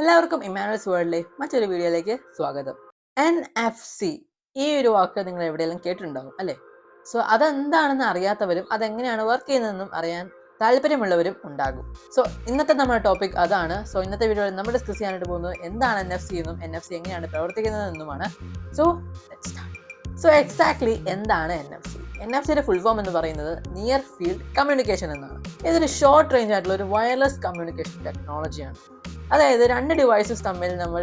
എല്ലാവർക്കും ഇമ്മാനുവൽസ് വേൾഡിലെ മറ്റൊരു വീഡിയോയിലേക്ക് സ്വാഗതം. NFC ഈ ഒരു വാക്ക് നിങ്ങൾ എവിടെയെങ്കിലും കേട്ടിട്ടുണ്ടാവും അല്ലേ? സോ അതെന്താണെന്ന് അറിയാത്തവരും അതെങ്ങനെയാണ് വർക്ക് ചെയ്യുന്നതെന്നും അറിയാൻ താല്പര്യമുള്ളവരും ഉണ്ടാകും. സോ ഇന്നത്തെ നമ്മുടെ ടോപ്പിക് അതാണ്. സോ ഇന്നത്തെ വീഡിയോയിൽ നമ്മൾ ഡിസ്കസ് ചെയ്യാനായിട്ട് പോകുന്നത് എന്താണ് NFC എന്നും NFC എങ്ങനെയാണ് പ്രവർത്തിക്കുന്നതെന്നുമാണ്. സോ എക്സാക്ട്ലി എന്താണ് NFC? NFC ഫുൾ ഫോം എന്ന് പറയുന്നത് നിയർ ഫീൽഡ് കമ്മ്യൂണിക്കേഷൻ എന്നാണ്. ഇതൊരു ഷോർട്ട് റേഞ്ച് ആയിട്ടുള്ള ഒരു വയർലെസ് കമ്മ്യൂണിക്കേഷൻ ടെക്നോളജിയാണ്. അതായത് രണ്ട് ഡിവൈസസ് തമ്മിൽ നമ്മൾ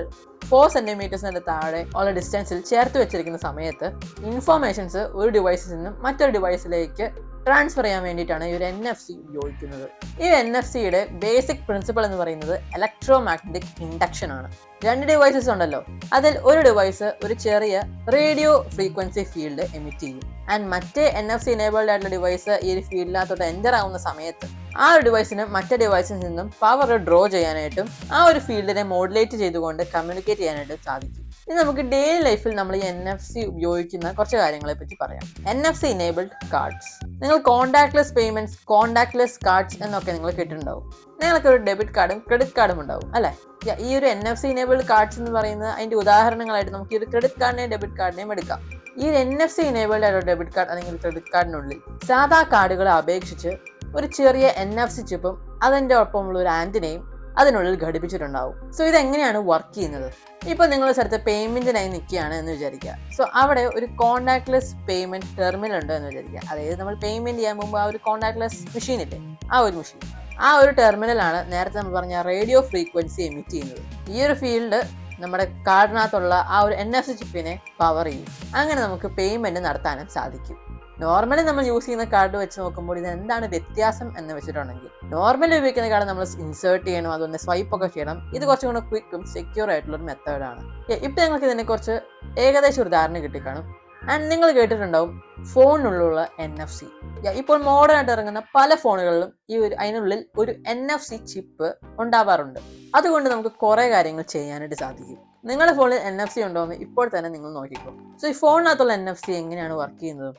4 സെന്റിമീറ്റേഴ്സിന്റെ താഴെ ഉള്ള ഡിസ്റ്റൻസിൽ ചേർത്ത് വെച്ചിരിക്കുന്ന സമയത്ത് ഇൻഫോർമേഷൻസ് ഒരു ഡിവൈസിൽ നിന്നും മറ്റൊരു ഡിവൈസിലേക്ക് ട്രാൻസ്ഫർ ചെയ്യാൻ വേണ്ടിയിട്ടാണ് ഈ ഒരു NFC ഉപയോഗിക്കുന്നത്. ഈ NFC ബേസിക് പ്രിൻസിപ്പിൾ എന്ന് പറയുന്നത് ഇലക്ട്രോ മാഗ്നറ്റിക് ഇൻഡക്ഷൻ ആണ്. രണ്ട് ഡിവൈസസ് ഉണ്ടല്ലോ, അതിൽ ഒരു ഡിവൈസ് ഒരു ചെറിയ റേഡിയോ ഫ്രീക്വൻസി ഫീൽഡ് എമിറ്റ് ചെയ്യും. ആൻഡ് മറ്റേ NFC എനേബിൾഡ് ആയിട്ടുള്ള ഡിവൈസ് ഈ ഒരു ഫീൽഡിനകത്തോട്ട് എൻ്റർ ആവുന്ന സമയത്ത് ആ ഒരു ഡിവൈസിന് മറ്റേ ഡിവൈസിൽ നിന്നും പവർ ഡ്രോ ചെയ്യാനായിട്ടും ആ ഒരു ഫീൽഡിനെ മോഡുലേറ്റ് ചെയ്തുകൊണ്ട് കമ്മ്യൂണിക്കേറ്റ് ചെയ്യാനായിട്ടും സാധിക്കും. ഇനി നമുക്ക് ഡെയിലി ലൈഫിൽ നമ്മൾ ഈ NFC ഉപയോഗിക്കുന്ന കുറച്ച് കാര്യങ്ങളെ പറ്റി പറയാം. NFC enabled cards. നിങ്ങൾ കോൺടാക്ട്ലെസ് പേയ്മെന്റ്സ്, കോൺടാക്ട്ലെസ് കാർഡ്സ് എന്നൊക്കെ നിങ്ങൾ കേട്ടിട്ടുണ്ടാവും. നിങ്ങൾക്ക് ഒരു ഡെബിറ്റ് കാർഡും ക്രെഡിറ്റ് കാർഡും ഉണ്ടാവും അല്ലേ? ഈ ഒരു NFC എനേബിൾഡ് കാർഡ്സ് എന്ന് പറയുന്നത് അതിന്റെ ഉദാഹരണങ്ങളായിട്ട് നമുക്ക് ഈ ഒരു ക്രെഡിറ്റ് കാർഡിനെയും ഡെബിറ്റ് കാർഡിനെയും എടുക്കാം. ഈ ഒരു NFC എനേബിൾഡ് ആയിട്ടുള്ള ഡെബിറ്റ് കാർഡ് അല്ലെങ്കിൽ ക്രെഡിറ്റ് കാർഡിനുള്ളിൽ സാധാ കാർഡുകളെ അപേക്ഷിച്ച് ഒരു ചെറിയ NFC ചിപ്പും അതിൻ്റെ ഒപ്പമുള്ള ഒരു ആന്റിനയും അതിനുള്ളിൽ ഘടിപ്പിച്ചിട്ടുണ്ടാവും. സോ ഇതെങ്ങനെയാണ് വർക്ക് ചെയ്യുന്നത്? ഇപ്പോൾ നിങ്ങൾ സ്ഥലത്ത് പേയ്മെന്റിനായി നിൽക്കുകയാണ് എന്ന് വിചാരിക്കുക. സോ അവിടെ ഒരു കോൺടാക്ട്ലെസ് പേയ്മെന്റ് ടെർമിനൽ ഉണ്ട് എന്ന് വിചാരിക്കുക. അതായത് നമ്മൾ പേയ്മെന്റ് ചെയ്യാൻ മുമ്പ് ആ ഒരു കോൺടാക്ട്ലെസ് മെഷീൻ ഇല്ലേ, ആ ഒരു മെഷീൻ, ആ ഒരു ടെർമിനലാണ് നേരത്തെ നമ്മൾ പറഞ്ഞ റേഡിയോ ഫ്രീക്വൻസി എമിറ്റ് ചെയ്യുന്നത്. ഈ ഒരു ഫീൽഡ് നമ്മുടെ കാർഡിനകത്തുള്ള ആ ഒരു NFC ചിപ്പിനെ പവർ ചെയ്യും. അങ്ങനെ നമുക്ക് പേയ്മെന്റ് നടത്താനും സാധിക്കും. നോർമലി നമ്മൾ യൂസ് ചെയ്യുന്ന കാർഡ് വെച്ച് നോക്കുമ്പോൾ ഇത് എന്താണ് വ്യത്യാസം എന്ന് വെച്ചിട്ടുണ്ടെങ്കിൽ, നോർമലി ഉപയോഗിക്കുന്ന കാർഡ് നമ്മൾ ഇൻസേർട്ട് ചെയ്യണം, അതുകൊണ്ട് സ്വൈപ്പ് ഒക്കെ ചെയ്യണം. ഇത് കുറച്ചും കൂടെ ക്വിക്കും സെക്യൂർ ആയിട്ടുള്ള ഒരു മെത്തേഡാണ്. ഇപ്പം നിങ്ങൾക്ക് ഇതിനെക്കുറിച്ച് ഏകദേശം ഒരു ധാരണ കിട്ടിക്കാണും. ആൻഡ് നിങ്ങൾ കേട്ടിട്ടുണ്ടാവും ഫോണിനുള്ള NFC. ഇപ്പോൾ മോഡേൺ ആയിട്ട് ഇറങ്ങുന്ന പല ഫോണുകളിലും അതിനുള്ളിൽ ഒരു NFC ചിപ്പ് ഉണ്ടാവാറുണ്ട്. അതുകൊണ്ട് നമുക്ക് കുറേ കാര്യങ്ങൾ ചെയ്യാനായിട്ട് സാധിക്കും. നിങ്ങളുടെ ഫോണിൽ NFC ഉണ്ടോ എന്ന് ഇപ്പോൾ തന്നെ നിങ്ങൾ നോക്കിക്കോ. സോ ഈ ഫോണിനകത്തുള്ള NFC എങ്ങനെയാണ് വർക്ക് ചെയ്യുന്നത്?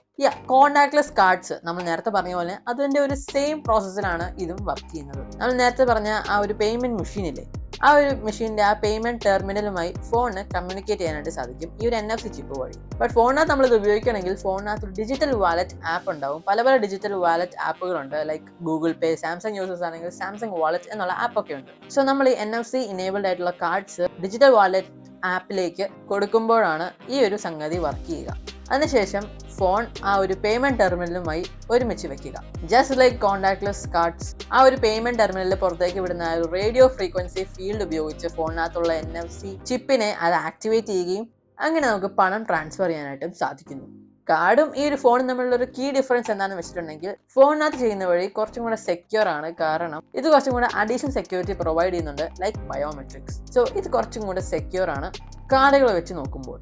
കോൺടാക്ട്ലെസ് കാർഡ്സ് നമ്മൾ നേരത്തെ പറഞ്ഞ പോലെ അതിന്റെ ഒരു സെയിം പ്രോസസ്സിലാണ് ഇതും വർക്ക് ചെയ്യുന്നത്. നമ്മൾ നേരത്തെ പറഞ്ഞ ആ ഒരു പേയ്മെന്റ് മെഷീൻ ഇല്ലേ, ആ ഒരു മെഷീൻ്റെ ആ പേയ്മെന്റ് ടെർമിനലുമായി ഫോണിന് കമ്മ്യൂണിക്കേറ്റ് ചെയ്യാനായിട്ട് സാധിക്കും ഈ ഒരു NFC ചിപ്പ് വഴി. ബട്ട് ഫോണിനകത്ത് നമ്മളിത് ഉപയോഗിക്കുകയാണെങ്കിൽ ഫോണിനകത്ത് ഒരു ഡിജിറ്റൽ വാലറ്റ് ആപ്പ് ഉണ്ടാവും. പല ഡിജിറ്റൽ വാലറ്റ് ആപ്പുകളുണ്ട്. ലൈക്ക് ഗൂഗിൾ പേ, സാംസങ് യൂസേഴ്സ് ആണെങ്കിൽ സാംസങ് വാലറ്റ് എന്നുള്ള ആപ്പൊക്കെ ഉണ്ട്. സോ നമ്മൾ ഈ NFC എനേബിൾഡ് ആയിട്ടുള്ള കാർഡ്സ് ഡിജിറ്റൽ വാലറ്റ് ആപ്പിലേക്ക് കൊടുക്കുമ്പോഴാണ് ഈ ഒരു സംഗതി വർക്ക് ചെയ്യുക. അതിനുശേഷം ഫോൺ ആ ഒരു പേയ്മെന്റ് ടെർമിനലുമായി ഒരുമിച്ച് വെക്കുക. ജസ്റ്റ് ലൈക്ക് കോൺടാക്ട്ലെസ് കാർഡ്സ്, ആ ഒരു പേയ്മെന്റ് ടെർമിനലിൽ പുറത്തേക്ക് വിടുന്ന ഒരു റേഡിയോ ഫ്രീക്വൻസി ഫീൽഡ് ഉപയോഗിച്ച് ഫോണിനകത്തുള്ള NFC ചിപ്പിനെ അത് ആക്ടിവേറ്റ് ചെയ്യുകയും അങ്ങനെ നമുക്ക് പണം ട്രാൻസ്ഫർ ചെയ്യാനായിട്ടും സാധിക്കുന്നു. കാർഡും ഈ ഒരു ഫോണും തമ്മിലുള്ള ഒരു കീ ഡിഫറൻസ് എന്താണെന്ന് വെച്ചിട്ടുണ്ടെങ്കിൽ, ഫോണിനകത്ത് ചെയ്യുന്ന വഴി കുറച്ചും കൂടെ സെക്യൂർ ആണ്. കാരണം ഇത് കുറച്ചും കൂടെ അഡീഷണൽ സെക്യൂരിറ്റി പ്രൊവൈഡ് ചെയ്യുന്നുണ്ട്, ലൈക്ക് ബയോമെട്രിക്സ്. സോ ഇത് കുറച്ചും കൂടെ സെക്യൂർ ആണ് കാർഡുകൾ വെച്ച് നോക്കുമ്പോൾ.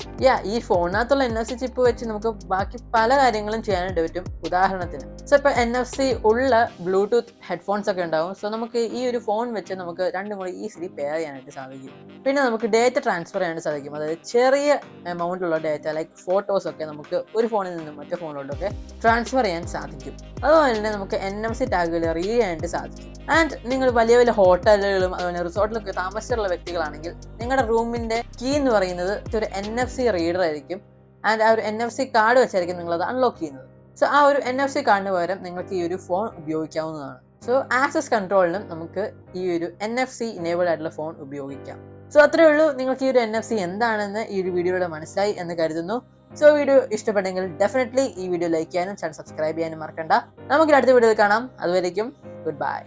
ഈ ഫോണിനകത്തുള്ള NFC ചിപ്പ് വെച്ച് നമുക്ക് ബാക്കി പല കാര്യങ്ങളും ചെയ്യാനായിട്ട് പറ്റും. ഉദാഹരണത്തിന് ഇപ്പോൾ NFC ഉള്ള ബ്ലൂടൂത്ത് ഹെഡ്ഫോൺസ് ഒക്കെ ഉണ്ടാവും. സോ നമുക്ക് ഈ ഒരു ഫോൺ വെച്ച് നമുക്ക് രണ്ടും കൂടി ഈസിലി പെയർ ചെയ്യാനായിട്ട് സാധിക്കും. പിന്നെ നമുക്ക് ഡേറ്റ ട്രാൻസ്ഫർ ചെയ്യാനായിട്ട് സാധിക്കും. അതായത് ചെറിയ എമൗണ്ടിലുള്ള ഡേറ്റ ലൈക്ക് ഫോട്ടോസ് ഒക്കെ നമുക്ക് ഒരു ഫോണിൽ നിന്നും മറ്റേ ഫോണിലോട്ടൊക്കെ ട്രാൻസ്ഫർ ചെയ്യാൻ സാധിക്കും. അതുപോലെ തന്നെ നമുക്ക് NFC ടാഗുകൾ റീഡ് ചെയ്യാനായിട്ട് സാധിക്കും. ആൻഡ് നിങ്ങൾ വലിയ വലിയ ഹോട്ടലുകളും അതുപോലെ റിസോർട്ടിലൊക്കെ താമസിച്ചിട്ടുള്ള വ്യക്തികളാണെങ്കിൽ നിങ്ങളുടെ റൂമിന്റെ കീ എന്ന് പറയുന്നത് ഒരു NFC റീഡർ ആയിരിക്കും. ആൻഡ് ആ ഒരു NFC കാർഡ് വെച്ചായിരിക്കും നിങ്ങളത് അൺലോക്ക് ചെയ്യുന്നത്. സോ ആ ഒരു NFC കാർഡിന് പകരം നിങ്ങൾക്ക് ഈ ഒരു ഫോൺ ഉപയോഗിക്കാവുന്നതാണ്. സോ ആക്സസ് കൺട്രോളിനും നമുക്ക് ഈ ഒരു NFC ഇനേബിൾഡ് ആയിട്ടുള്ള ഫോൺ ഉപയോഗിക്കാം. സോ അത്രയേ ഉള്ളൂ. നിങ്ങൾക്ക് ഈ ഒരു NFC എന്താണെന്ന് ഈ ഒരു വീഡിയോയിലൂടെ മനസ്സിലായി എന്ന് കരുതുന്നു. സോ വീഡിയോ ഇഷ്ടപ്പെട്ടെങ്കിൽ ഡെഫിനറ്റ്ലി ഈ വീഡിയോ ലൈക്ക് ചെയ്യാനും ചാനൽ സബ്സ്ക്രൈബ് ചെയ്യാനും മറക്കണ്ട. നമുക്ക് അടുത്ത വീഡിയോയിൽ കാണാം. അതുവരേക്കും ഗുഡ് ബൈ.